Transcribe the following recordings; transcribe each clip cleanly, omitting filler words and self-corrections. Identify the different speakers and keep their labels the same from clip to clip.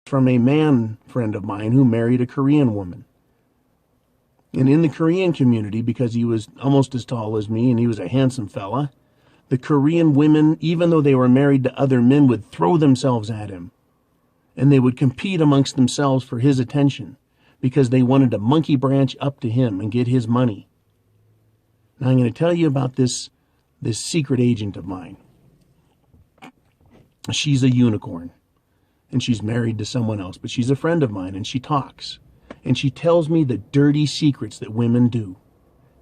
Speaker 1: from a man friend of mine who married a Korean woman. And in the Korean community, because he was almost as tall as me and he was a handsome fella, the Korean women, even though they were married to other men, would throw themselves at him. And they would compete amongst themselves for his attention because they wanted to monkey branch up to him and get his money. Now I'm going to tell you about this secret agent of mine. She's a unicorn, and she's married to someone else, but she's a friend of mine, and she talks. And she tells me the dirty secrets that women do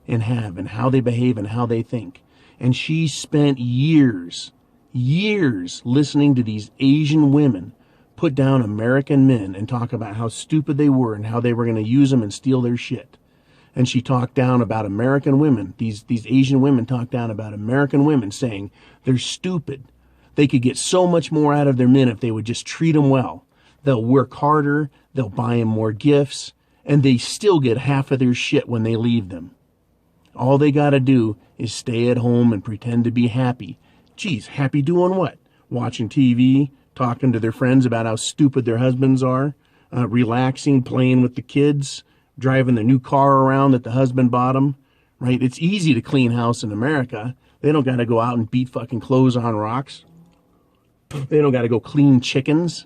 Speaker 1: and have and how they behave and how they think. And she spent years listening to these Asian women put down American men and talk about how stupid they were and how they were going to use them and steal their shit. And she talked down about American women. These Asian women talked down about American women, saying they're stupid. They could get so much more out of their men if they would just treat them well. They'll work harder, they'll buy them more gifts, and they still get half of their shit when they leave them. All they got to do is stay at home and pretend to be happy. Geez, happy doing what? Watching TV, talking to their friends about how stupid their husbands are, relaxing, playing with the kids, driving the new car around that the husband bought them, right? It's easy to clean house in America. They don't got to go out and beat fucking clothes on rocks. They don't got to go clean chickens,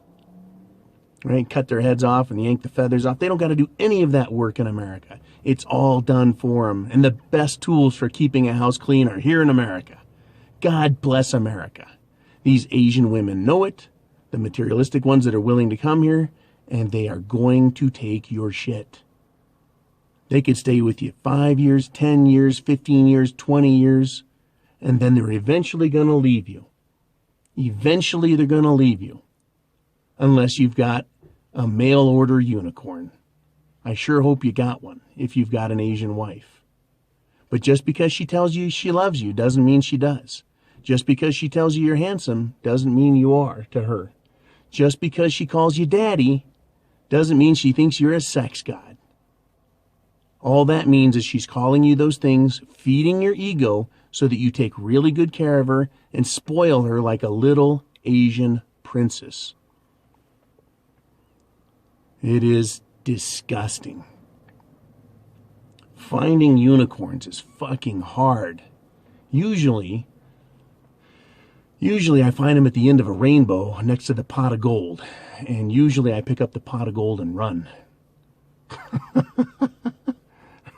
Speaker 1: right? Cut their heads off and yank the feathers off. They don't got to do any of that work in America. It's all done for them. And the best tools for keeping a house clean are here in America. God bless America. These Asian women know it, the materialistic ones that are willing to come here, and they are going to take your shit. They could stay with you 5 years, 10 years, 15 years, 20 years, and then they're eventually going to leave you. Eventually they're going to leave you. Unless you've got a mail order unicorn. I sure hope you got one if you've got an Asian wife. But just because she tells you she loves you doesn't mean she does. Just because she tells you you're handsome doesn't mean you are to her. Just because she calls you daddy doesn't mean she thinks you're a sex god. All that means is she's calling you those things, feeding your ego so that you take really good care of her and spoil her like a little Asian princess. It is disgusting. Finding unicorns is fucking hard. Usually I find them at the end of a rainbow next to the pot of gold. And usually I pick up the pot of gold and run.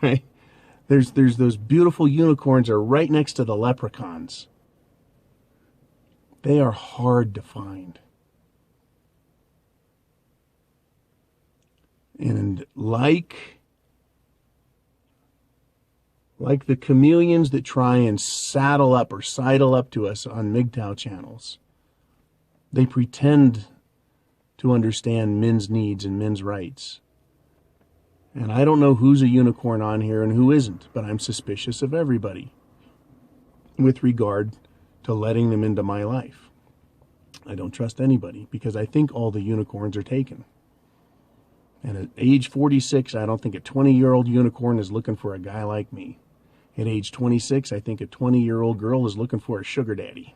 Speaker 1: Right? There's those beautiful unicorns are right next to the leprechauns. They are hard to find. And like the chameleons that try and saddle up or sidle up to us on Mgtow channels, they pretend to understand men's needs and men's rights. And I don't know who's a unicorn on here and who isn't, but I'm suspicious of everybody with regard to letting them into my life. I don't trust anybody because I think all the unicorns are taken. And at age 46, I don't think a 20-year-old unicorn is looking for a guy like me. At age 26, I think a 20-year-old girl is looking for a sugar daddy.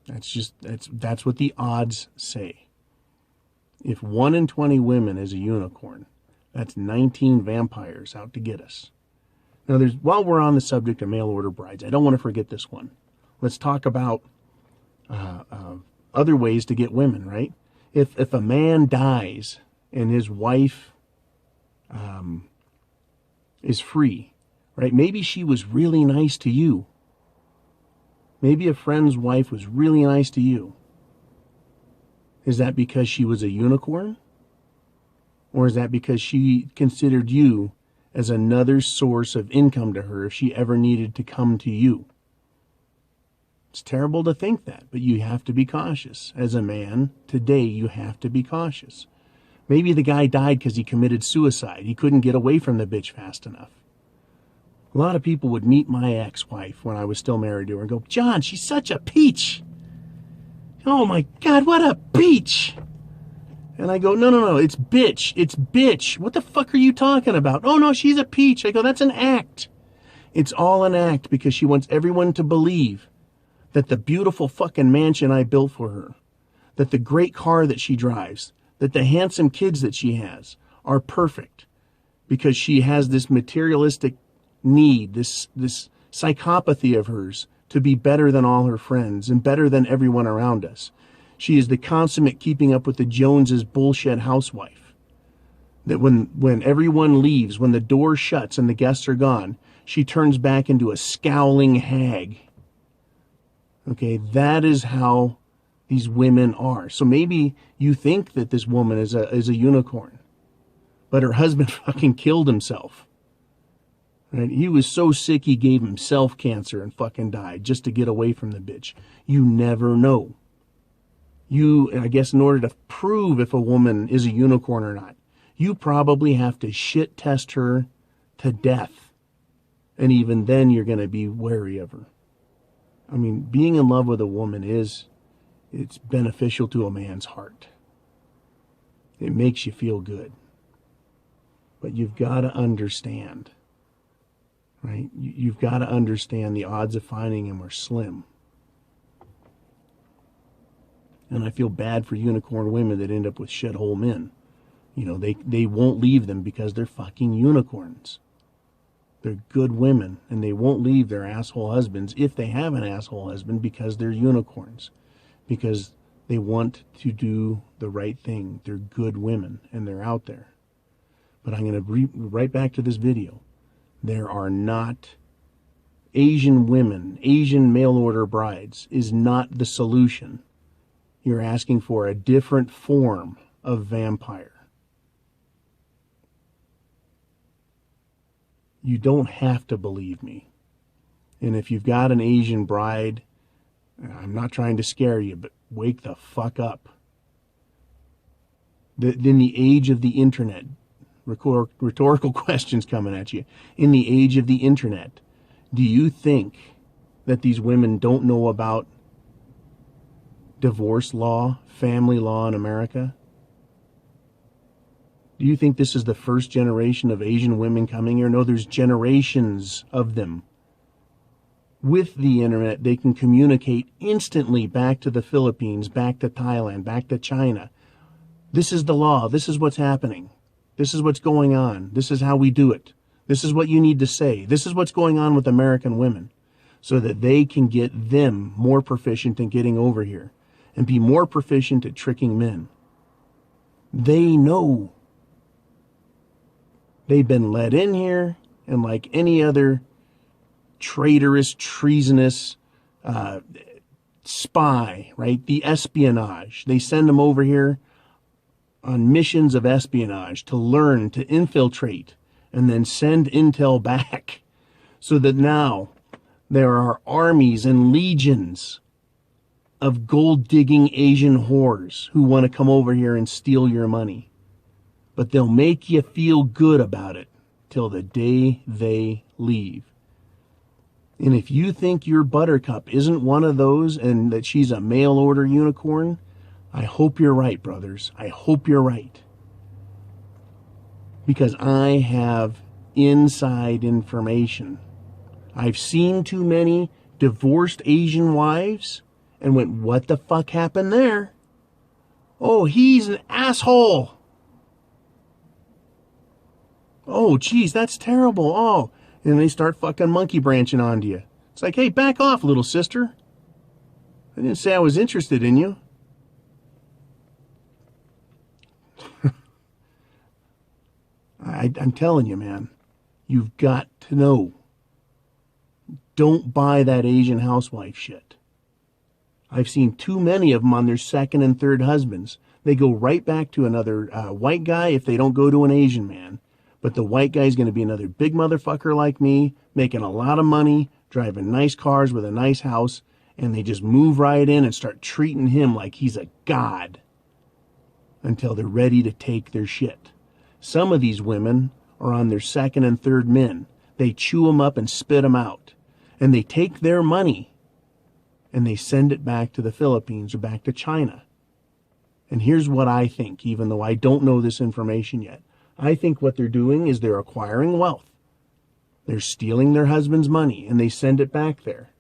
Speaker 1: That's what the odds say. If 1 in 20 women is a unicorn, that's 19 vampires out to get us. Now, while we're on the subject of mail order brides, I don't want to forget this one. Let's talk about other ways to get women, right? If a man dies and his wife is free, right? Maybe she was really nice to you. Maybe a friend's wife was really nice to you. Is that because she was a unicorn? Or is that because she considered you as another source of income to her if she ever needed to come to you? It's terrible to think that, but you have to be cautious. As a man, today you have to be cautious. Maybe the guy died because he committed suicide. He couldn't get away from the bitch fast enough. A lot of people would meet my ex-wife when I was still married to her and go, John, she's such a peach. Oh my God, what a peach. And I go, no, it's bitch. It's bitch. What the fuck are you talking about? Oh no, she's a peach. I go, that's an act. It's all an act because she wants everyone to believe that the beautiful fucking mansion I built for her, that the great car that she drives, that the handsome kids that she has are perfect because she has this materialistic need, this psychopathy of hers to be better than all her friends and better than everyone around us. She is the consummate keeping up with the Joneses bullshit housewife. That when everyone leaves, when the door shuts and the guests are gone, she turns back into a scowling hag. Okay, that is how these women are. So maybe you think that this woman is a unicorn, but her husband fucking killed himself. Right? He was so sick he gave himself cancer and fucking died just to get away from the bitch. You never know. I guess in order to prove if a woman is a unicorn or not, you probably have to shit test her to death. And even then you're going to be wary of her. I mean, being in love with a woman it's beneficial to a man's heart. It makes you feel good. But you've got to understand, right? You've got to understand the odds of finding him are slim. And I feel bad for unicorn women that end up with shithole men. You know, they won't leave them because they're fucking unicorns. They're good women, and they won't leave their asshole husbands if they have an asshole husband because they're unicorns. Because they want to do the right thing. They're good women, and they're out there. But I'm going to right back to this video. There are not Asian women, Asian mail order brides is not the solution. You're asking for a different form of vampire. You don't have to believe me. And if you've got an Asian bride, I'm not trying to scare you, but wake the fuck up. In the age of the internet, rhetorical questions coming at you. In the age of the internet, do you think that these women don't know about divorce law, family law in America? Do you think this is the first generation of Asian women coming here? No, there's generations of them. With the internet, they can communicate instantly back to the Philippines, back to Thailand, back to China. This is the law. This is what's happening. This is what's going on. This is how we do it. This is what you need to say. This is what's going on with American women, so that they can get them more proficient in getting over here and be more proficient at tricking men. They know. They've been let in here, and like any other traitorous, treasonous spy, right? The espionage. They send them over here on missions of espionage to learn, to infiltrate, and then send intel back. So that now there are armies and legions of gold-digging Asian whores who want to come over here and steal your money. But they'll make you feel good about it till the day they leave. And if you think your buttercup isn't one of those and that she's a mail order unicorn, I hope you're right, brothers. I hope you're right. Because I have inside information. I've seen too many divorced Asian wives and went, what the fuck happened there? Oh, he's an asshole. Oh, geez, that's terrible. Oh, and they start fucking monkey branching onto you. It's like, hey, back off, little sister. I didn't say I was interested in you. I'm telling you, man, you've got to know. Don't buy that Asian housewife shit. I've seen too many of them on their second and third husbands. They go right back to another white guy if they don't go to an Asian man. But the white guy's going to be another big motherfucker like me, making a lot of money, driving nice cars with a nice house, and they just move right in and start treating him like he's a god until they're ready to take their shit. Some of these women are on their second and third men. They chew them up and spit them out. And they take their money and they send it back to the Philippines or back to China. And here's what I think, even though I don't know this information yet. I think what they're doing is they're acquiring wealth. They're stealing their husband's money and they send it back there.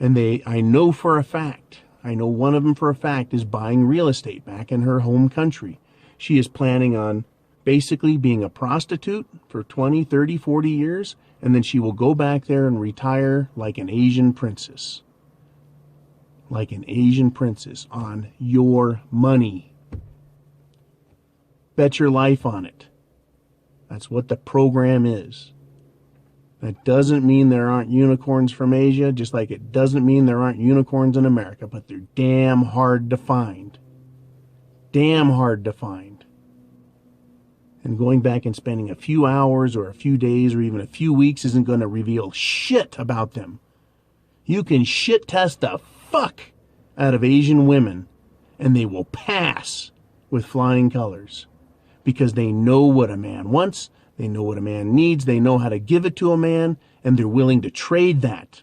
Speaker 1: And I know for a fact, I know one of them for a fact is buying real estate back in her home country. She is planning on basically being a prostitute for 20, 30, 40 years, and then she will go back there and retire like an Asian princess. Like an Asian princess on your money. Bet your life on it. That's what the program is. That doesn't mean there aren't unicorns from Asia, just like it doesn't mean there aren't unicorns in America, but they're damn hard to find. Damn hard to find. And going back and spending a few hours or a few days or even a few weeks isn't going to reveal shit about them. You can shit test the fuck out of Asian women, and they will pass with flying colors because they know what a man wants, they know what a man needs, they know how to give it to a man, and they're willing to trade that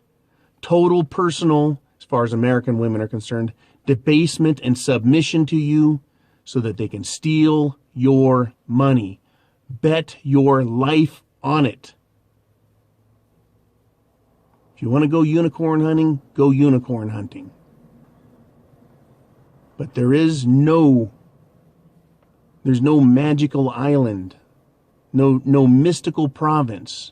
Speaker 1: total personal, as far as American women are concerned, debasement and submission to you so that they can steal your money. Bet your life on it. If you want to go unicorn hunting, go unicorn hunting. But there's no magical island, no mystical province,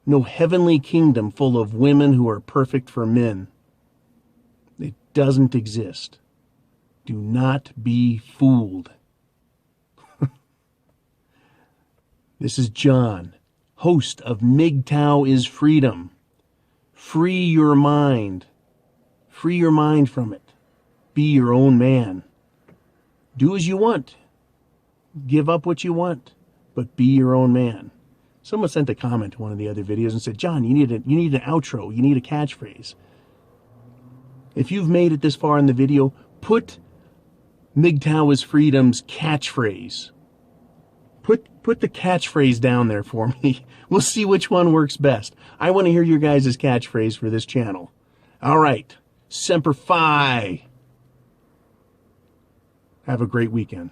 Speaker 1: no heavenly kingdom full of women who are perfect for men. It doesn't exist. Do not be fooled. This is John, host of Mgtow is Freedom. Free your mind. Free your mind from it. Be your own man. Do as you want. Give up what you want, but be your own man. Someone sent a comment to one of the other videos and said, John, you need an outro. You need a catchphrase. If you've made it this far in the video, put Mgtow is Freedom's catchphrase. Put the catchphrase down there for me. We'll see which one works best. I want to hear your guys' catchphrase for this channel. All right. Semper Fi. Have a great weekend.